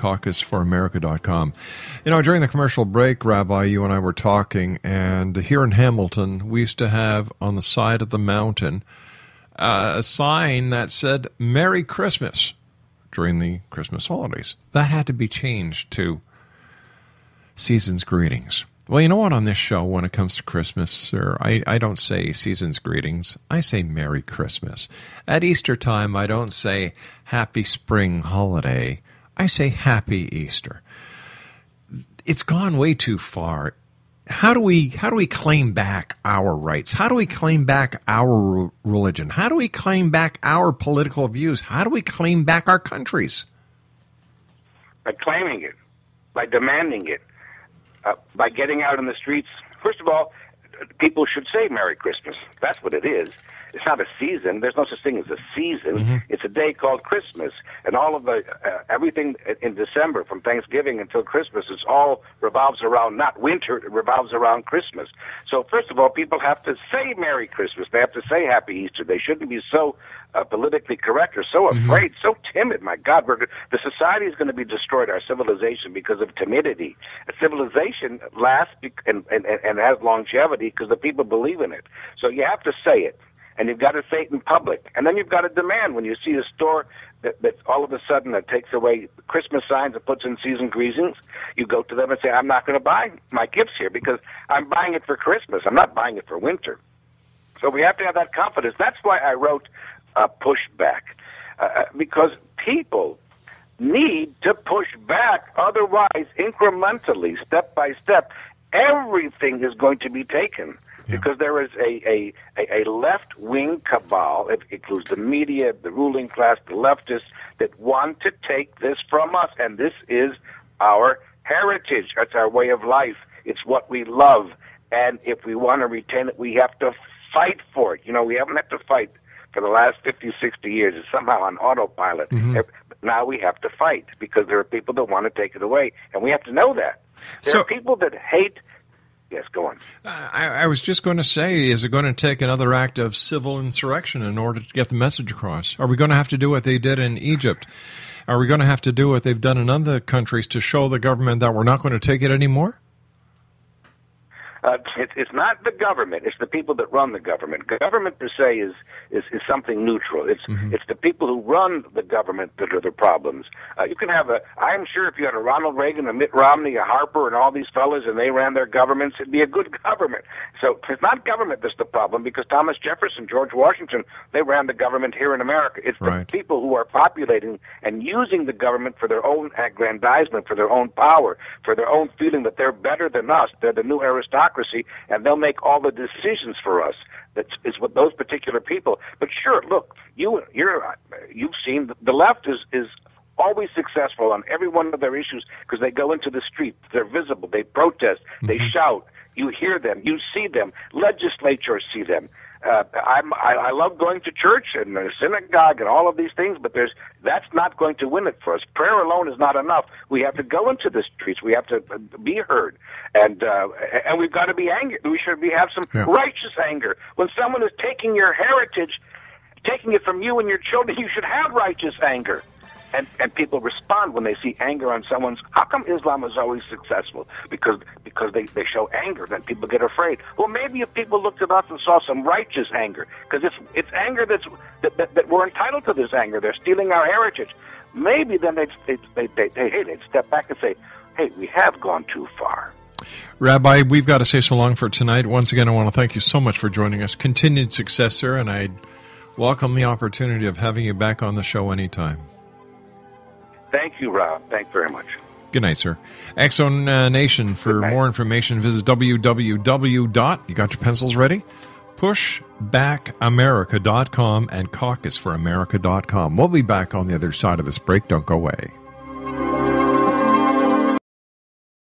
caucusforamerica.com. You know, during the commercial break, Rabbi, you and I were talking, and here in Hamilton, we used to have on the side of the mountain a sign that said Merry Christmas during the Christmas holidays. That had to be changed to Season's Greetings. Well, you know what, on this show, when it comes to Christmas, sir, I don't say Season's Greetings. I say Merry Christmas. At Easter time, I don't say Happy Spring Holiday. I say Happy Easter. It's gone way too far. How do we claim back our rights? How do we claim back our religion? How do we claim back our political views? How do we claim back our countries? By claiming it, by demanding it. By getting out in the streets. First of all, people should say Merry Christmas. That's what it is. It's not a season. There's no such thing as a season. Mm-hmm. It's a day called Christmas. And all of the everything in December, from Thanksgiving until Christmas, it's all revolves around not winter, it revolves around Christmas. So first of all, people have to say Merry Christmas. They have to say Happy Easter. They shouldn't be so politically correct or so afraid, so timid. My God, the society is going to be destroyed, our civilization, because of timidity. A civilization lasts and has longevity because the people believe in it. So you have to say it. And you've got to say it in public. And then you've got to demand when you see a store that all of a sudden that takes away Christmas signs and puts in Season Greetings, you go to them and say, I'm not going to buy my gifts here because I'm buying it for Christmas. I'm not buying it for winter. So we have to have that confidence. That's why I wrote Push Back, because people need to push back. Otherwise, incrementally, step by step, everything is going to be taken. Yeah. Because there is a left-wing cabal, it includes the media, the ruling class, the leftists, that want to take this from us. And this is our heritage. It's our way of life. It's what we love. And if we want to retain it, we have to fight for it. You know, we haven't had to fight for the last 50, 60 years. It's somehow on autopilot. Mm-hmm. Now we have to fight because there are people that want to take it away. And we have to know that. There are people that hate... Yes, go on. I was just going to say, is it going to take another act of civil insurrection in order to get the message across? Are we going to have to do what they did in Egypt? Are we going to have to do what they've done in other countries to show the government that we're not going to take it anymore? It's not the government. It's the people that run the government. Government per se is something neutral. It's the people who run the government that are the problems. You can have I'm sure if you had a Ronald Reagan, a Mitt Romney, a Harper, and all these fellas, and they ran their governments, it'd be a good government. So it's not government that's the problem, because Thomas Jefferson, George Washington, they ran the government here in America. It's the people who are populating and using the government for their own aggrandizement, for their own power, for their own feeling that they're better than us. They're the new aristocracy. And they'll make all the decisions for us. That is what those particular people. But sure, look, you've seen the left is always successful on every one of their issues because they go into the street, they're visible, they protest, they shout. You hear them, you see them. Legislatures see them. I love going to church and the synagogue and all of these things, but that's not going to win it for us. Prayer alone is not enough. We have to go into the streets. We have to be heard, and we've got to be angry. We should have some righteous anger. When someone is taking your heritage, taking it from you and your children, you should have righteous anger. And people respond when they see anger on someone's... How come Islam is always successful? Because they show anger, then people get afraid. Well, maybe if people looked at us and saw some righteous anger, because it's anger that we're entitled to this anger. They're stealing our heritage. Maybe then they'd step back and say, hey, we have gone too far. Rabbi, we've got to say so long for tonight. Once again, I want to thank you so much for joining us. Continued success, sir, and I welcome the opportunity of having you back on the show anytime. Thank you, Rob. Thanks very much. Good night, sir. Exxon Nation, for more information, visit www. You got your pencils ready? pushbackamerica.com and caucusforamerica.com. We'll be back on the other side of this break. Don't go away.